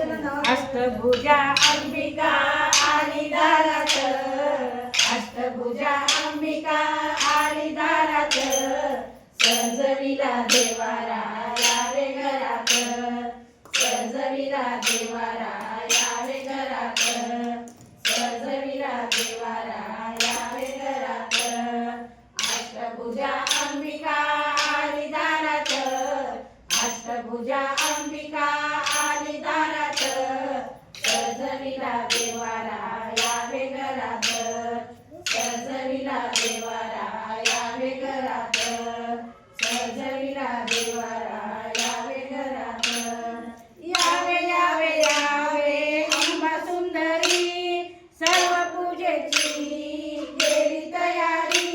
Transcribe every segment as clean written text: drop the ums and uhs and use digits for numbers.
अष्टभुजा अंबिका आली दारात, अष्टभुजा अंबिका आली दारात, सजविला देवारा यावे घरात, सजविला देवारा यावे घरात, सजविला देवारा यावे घरात, अष्टभुजा अंबिका आली दारात, अष्टभुजा अंबिका आली दारात, सजविला देवारा यावे घरात, सजविला देवारा यावे घरात, सजविला देवारा यावे घरात, यावे यावे यावे अंबा सुंदरी, सर्व पूजेची केली तयारी,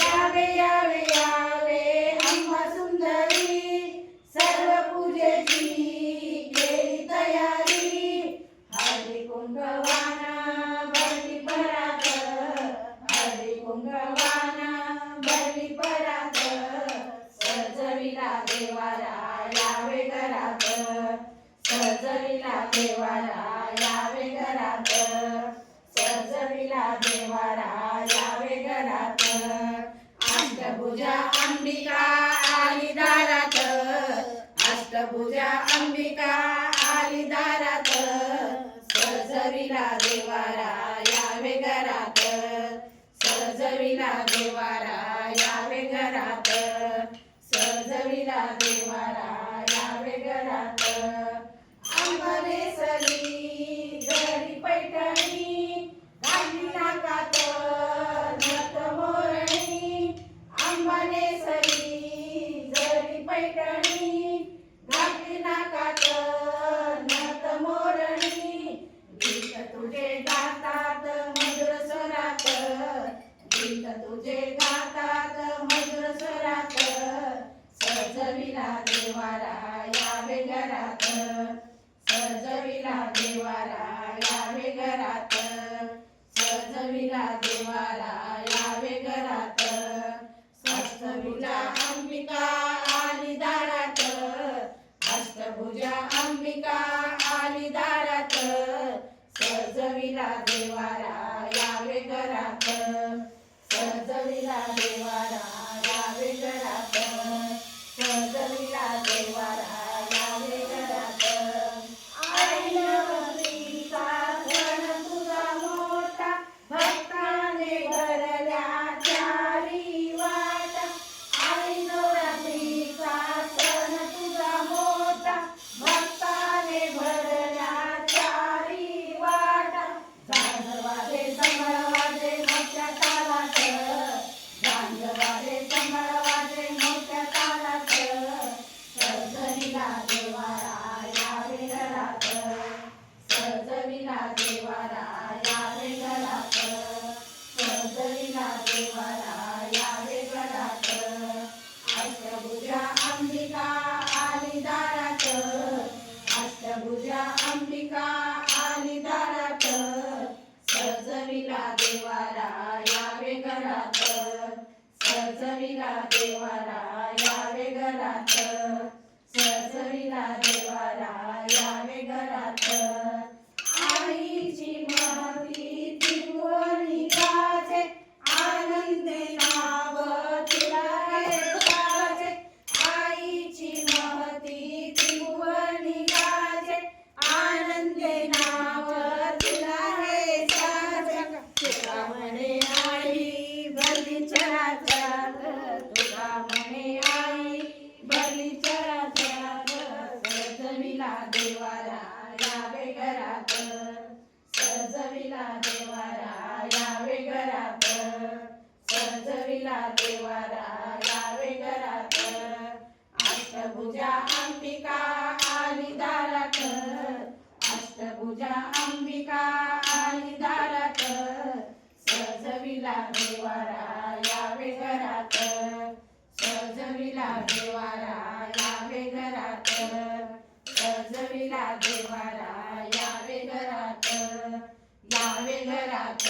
यावे यावे यावे अंबा सुंदरी, सर्व पूजेची केली तयारी, हळदी कुंकवाना भरली परात, हळदी कुंकवाना भरली परात, सजविला देवारा यावे घरात, सजविला देवारा यावे घरात, सजविला देवारा यावे घरात, अष्टभुजा अंबिका आली दारात, अष्टभुजा अंबिका आली दारात, सजविला देवारा यावे घरात, सजविला देवारा यावे घरात, सजविला देवारा यावे घरात, अंबरेसरी जरी पैठणी घातली नाकात नथ मोरणी, अंबरेसरी जरी पैठणी घातली नाकात नथ मोरणी, गीत तुझे गातात मधुर स्वरात, गीत तुझे गातात मधुर स्वरात, सजविला देवारा यावे घरात, सजविला देवारा यावे घरात, सजविला देवारा यावे घरात, अष्टभुजा अंबिका आली दारात, अष्टभुजा अंबिका आली दारात, सजविला देवारा यावे घरात, सजविला देवारा यावे घरात, सजविला देवारा यावे घरात, आई नवरात्रीचा सण तुझा मोठा, भक्ताने भरल्या चारी वाट, आई नवरात्रीचा सण तुझा मोठा, भक्ताने भरल्या चारी वाट, झांज वाजे संबळ वाजे मोठ्या तालात, झांज वाजे संबळ वाजे मोठ्या तालात, सजविला देवारा यावे घरात, सजविला देवारा यावे घरात, सजविला देवारा यावे घरात, अष्टभुजा अंबिका आली दारात, अष्टभुजा अंबिका आली दारात, सजविला देवारा यावे घरात, सजविला देवारा यावे घरात, सजविला देवारा यावे घरात, आईची महती त्रिभुवनी गाजे, आनंदे नाव तुला हे साजे, आईची महती त्रिभुवनी गाजे, आनंदे नाव तुला हे साजे, तुला म्हणे आई भरली चराचरात, तुला म्हणे आई भरली चराचरात, सजविला देवारा यावे घरात, सजविला देवारा यावे घरात, सजविला देवारा यावे घरात, अष्टभुजा अंबिका आली दारात, अष्टभुजा अंबिका आली दारात, सजविला देवारा यावे घरात, सजविला देवारा यावे घरात, सजविला देवारा यावे घरात, यावे घरात.